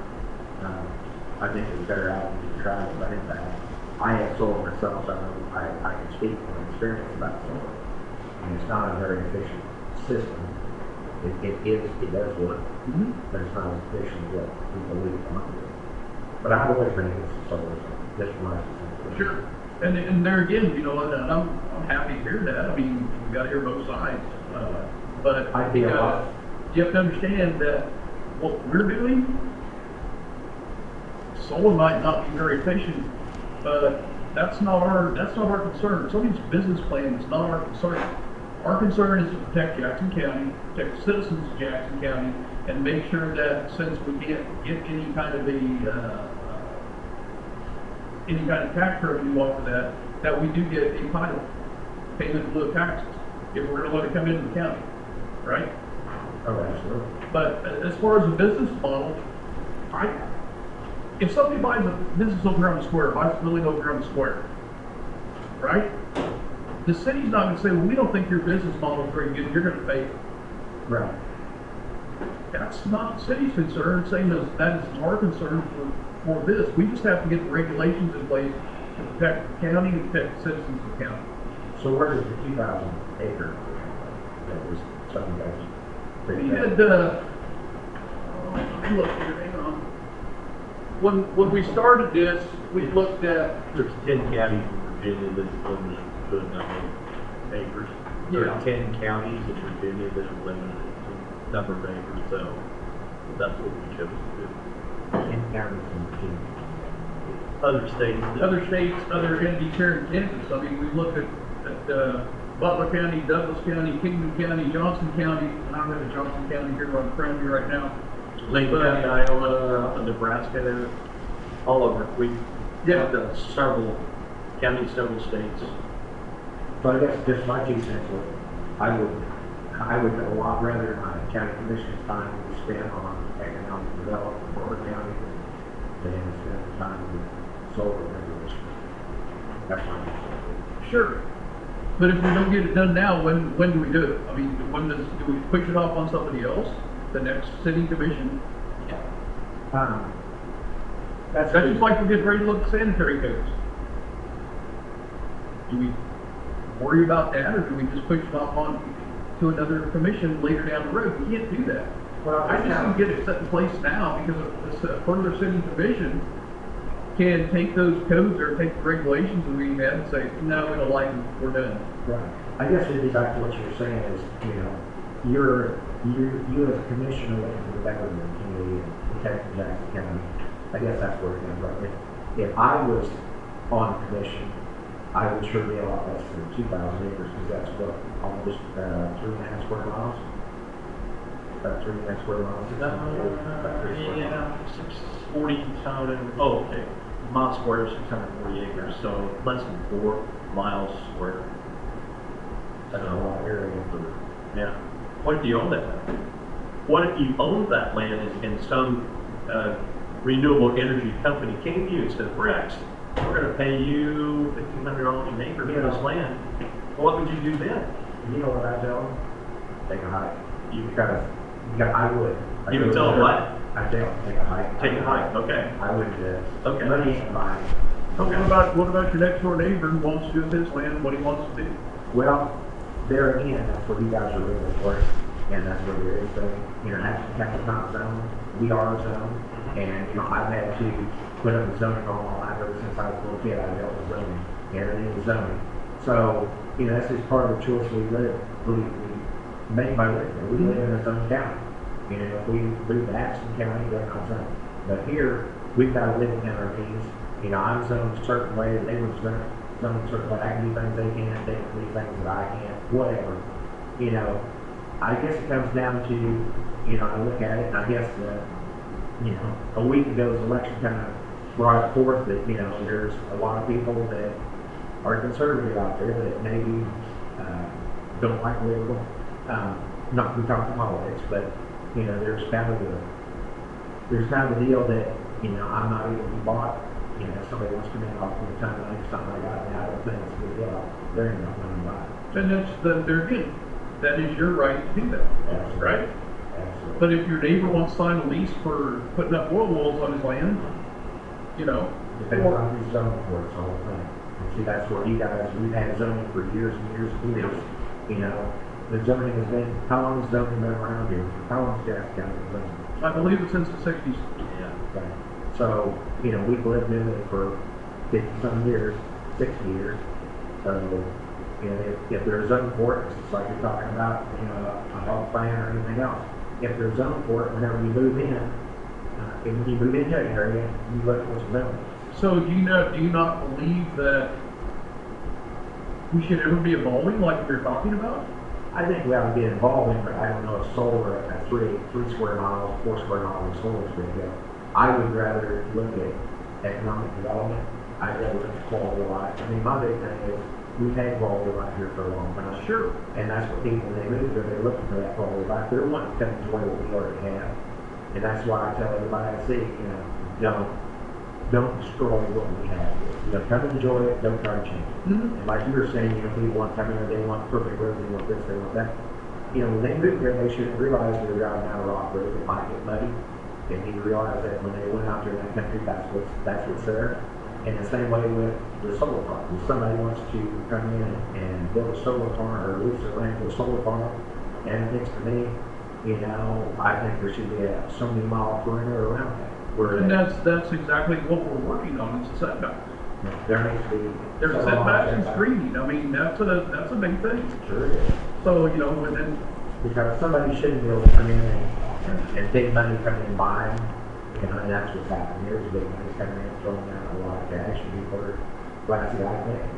I think it's better out to try to let it back. I have solar myself, so I can speak from experience about solar. And it's not a very efficient system. It does work, but it's not as efficient as what people believe it might be. But I've always been against the solar, so just my opinion. sure, and there again, you know, and I'm happy to hear that. I mean, we got to hear both sides, but I'd be a lot. You have to understand that what we're doing, solar might not be very efficient, but that's not our concern. Somebody's business plan is not our concern. Our concern is to protect Jackson County, protect the citizens of Jackson County, and make sure that since we can't get any kind of tax revenue off of that we do get a final payment in lieu of taxes if we're going to let it come into the county, right? Oh, absolutely. But as far as the business model, if somebody buys a business over on the square, buys a building over on the square, right? The city's not going to say, well, we don't think your business model is very good, you're going to pay it. Right. That's not the city's concern, same as that is our concern for this. We just have to get the regulations in place to protect the county and protect the citizens of the county. So where does the 2,000 acre that was something that's. We had, look here, hang on. When we started this, we looked at, There's 10 counties in Virginia that limit to a number of acres. There Yeah. are 10 counties in Virginia that are limited to number of acres, so that's what we chose to do. In counties in Virginia. Other states, other entities here in Kansas. I mean, we looked at Butler County, Douglas County, Kingman County, Johnson County, and I'm in Johnson County here on front of me right now. Lincoln County, Iowa, Nebraska, there, all over. We Yeah. have done several counties, several states. So I guess just my 2 cents was, I would a lot rather my county commission's time be spent on economic development for our county than spend time with solar regulation. That's my. Sure. But if we don't get it done now, when do we do it? I mean, do we push it off on somebody else? The next city commission? That's That's just like we're getting ready to look at sanitary codes. Do we worry about that, or do we just push it off on to another commission later down the road? We can't do that. Well, I just now- can get it set in place now, because a further city commission can take those codes or take the regulations that we have and say, no, we don't like them, we're done. Right. I guess it'd be back to what you were saying is, you as a commissioner looking for the better of the community and protecting Jackson County. I guess that's where it comes from. If I was on commission, I would sure be a lot less than 2,000 acres, because that's what, almost 3.5 square miles. About 3.5 square miles. About 3 square miles. 640, oh, okay. Mile square is 640 acres, so less than 4 miles square. That's a lot of area for. Yeah. What if you own that land? What if you owned that land and some renewable energy company came to you and said, Rex, we're going to pay you $1,500 an acre for this land. What would you do then? You know what I tell them? Take a hike. I would. You would tell them what? I tell them, take a hike. Take a hike, okay. I would, Okay. money ain't mine. Okay. What about your next door neighbor who wants to do with his land, what he wants to do? Well, there again, that's where you guys are really for, and that's where there is the international capital not zone. We are a zone, and I've had to put up a zoning on my life ever since I was a little kid. I dealt with zoning, everything was zoning. So that's just part of the choice we live. We make by living. We live in a zone county. If we move to Addison County, they're not zoned. But here, we've got to live in our means. I'm zoned a certain way, they were zoned a certain way. I can do things they can't, they can do things that I can't, whatever. I guess it comes down to, I look at it and I guess that, a week ago's election kind of brought forth that, there's a lot of people that are conservative out there that maybe don't like liberal. Not to talk politics, but there's kind of a deal that I'm not even be bought. Somebody wants to come in off the time and like something like that, and I don't think it's a good deal. They're not going to buy it. And there again, that is your right to do that, Absolutely. right? Absolutely. But if your neighbor wants to sign a lease for putting up oil wells on his land, Depends on who's zoning for it, it's the whole thing. And see, that's where you guys, we've had zoning for years and years and years. The zoning has been, how long has zoning been around here? How long has Jackson County been zoning? I believe it's since the 60s. Yeah. Okay. So, we've lived in it for 50-some years, 60 years. So, if there's zone for it, it's like you're talking about, a hog plan or anything else. If there's zone for it, whenever you move in, and when you move into an area, you look at what's zoned. So do you not believe that we should ever be evolving like you're talking about? I think we ought to get involved in, but I don't know if solar at 3 square miles, 4 square miles of solar is going to go. I would rather look at economic development. I'd rather look at quality of life. My big thing is we've had quality of life here for a long time. Sure. And that's what people, when they move here, they're looking for that quality of life. They're wanting to enjoy what we already have. And that's why I tell everybody I see, don't destroy what we have. Come enjoy it, don't try to change it. Mm-hmm. And like you were saying, people want to come in, they want perfect roads, they want this, they want that. When they move here, they should realize they're driving down a rock road, it might get muddy. They need to realize that when they went out there in that country, that's what's there. And the same way with the solar farm. If somebody wants to come in and build a solar farm or lease their land for a solar farm, And it's for me, you know, I think there should be so many mile perimeter around that. Where And that's exactly what we're working on, is the setbacks. there needs to be. There's setbacks and screening, I mean, that's a big thing. Sure is. So, you know, and then, Because somebody shouldn't be able to come in and big money come in and buy them. You know, and that's what's happening. There's big money coming in, throwing out a lot of cash, and people are glassy eyed men.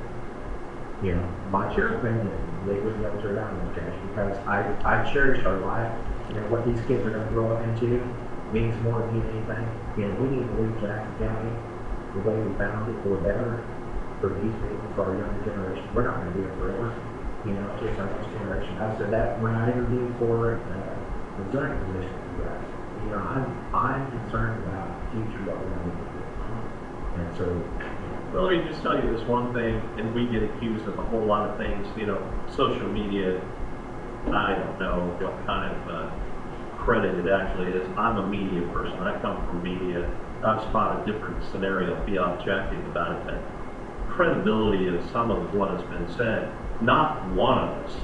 You know, my share opinion, they wouldn't be able to turn down those cash because I cherish our life. You know, what these kids are going to grow up into means more than anything. You know, we need to leave Jackson County the way we found it or better for these people, for our younger generation. We're not going to do it forever. You know, it's our next generation. I said that when I interviewed for the zoning position for you guys. You know, I'm concerned about the future of what we're going to do. And so, Well, let me just tell you this one thing, and we get accused of a whole lot of things, you know, social media, I don't know what kind of credit it actually is. I'm a media person, I come from media. I've spotted different scenarios, be objective about it, but credibility of some of what has been said, not one of us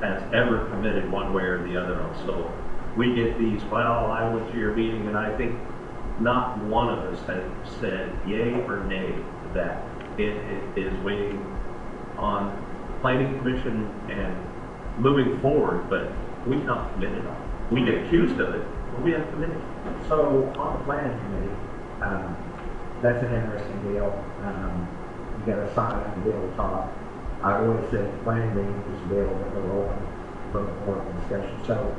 has ever committed one way or the other on. So we get these, well, I went to your meeting, and I think not one of us has said yay or nay to that. It is waiting on planning commission and moving forward, but we've not committed on it. We get accused of it, but we haven't committed. so on the planning committee, that's an interesting deal. You got to sign up and be able to talk. I always said planning meeting is a bill that we're open for important discussion. So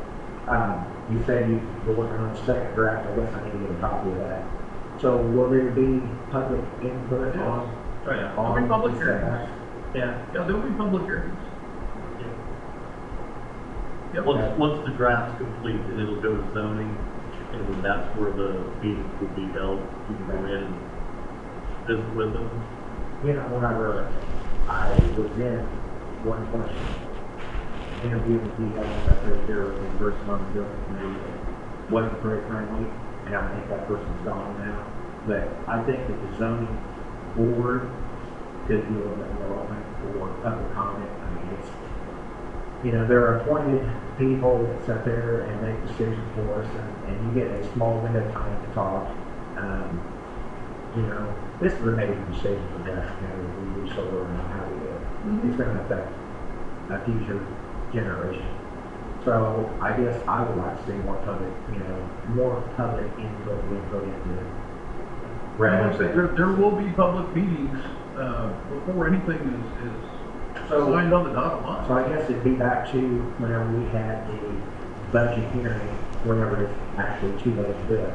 you said you were working on the second draft. I guess I need to get a copy of that. So will there be public input on? oh yeah, there'll be public the hearings. setbacks? Yeah. Yeah, there'll be public hearings. Yep. Once the draft's complete, then it'll go to zoning, and that's where the meetings will be held. You can go in and visit with them. You know, whenever I was in one point, interviewed with you guys, I said there was a person on the building committee that wasn't very friendly, and I think that person's gone now. But I think that the zoning board could be a little bit more open for public comment. I mean, it's, you know, there are appointed people that sit there and make decisions for us, and you get a small window of time to talk. You know, this is a major decision for Jackson County. We do solar and how we do it. It's going to affect a future generation. So I guess I would like to see more public, you know, more public input into it. Well, like I said, there will be public meetings before anything is signed on the dotted line. So I guess it'd be back to whenever we had the budget hearing, whenever it's actually too late to do it.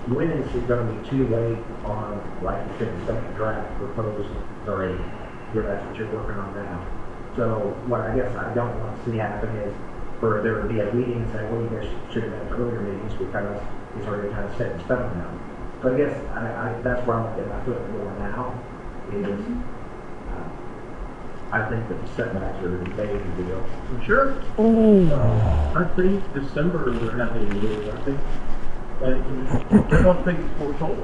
When is it going to be too late on, like you said, the second draft proposed already? That's what you're working on now. So what I guess I don't want to see happen is for there to be a meeting and say, well, you guys should have had earlier meetings because it's already kind of set in stone now. So I guess that's where I'm getting my foot in the door now is I think that the setbacks are a major deal. Sure. I think December they're having a meeting, I think. I don't think it's foretold.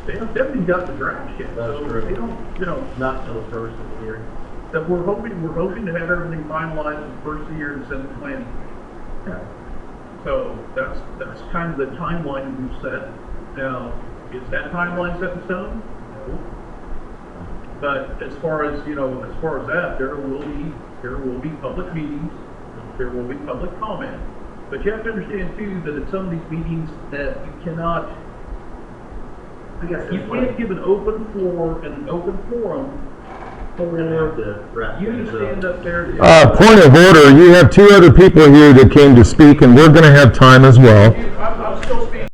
They haven't got the draft yet. That's so true. They don't, you know, Not till the first of the year. that we're hoping to have everything finalized in the first of the year and send the plan. Yeah. So that's kind of the timeline we've set. Now, is that timeline set in stone? No. But as far as that, there will be public meetings, there will be public comment. But you have to understand too that at some of these meetings that you cannot, I guess you can't give an open floor and an open forum for you to stand up there. Point of order, you have two other people here that came to speak, and we're going to have time as well.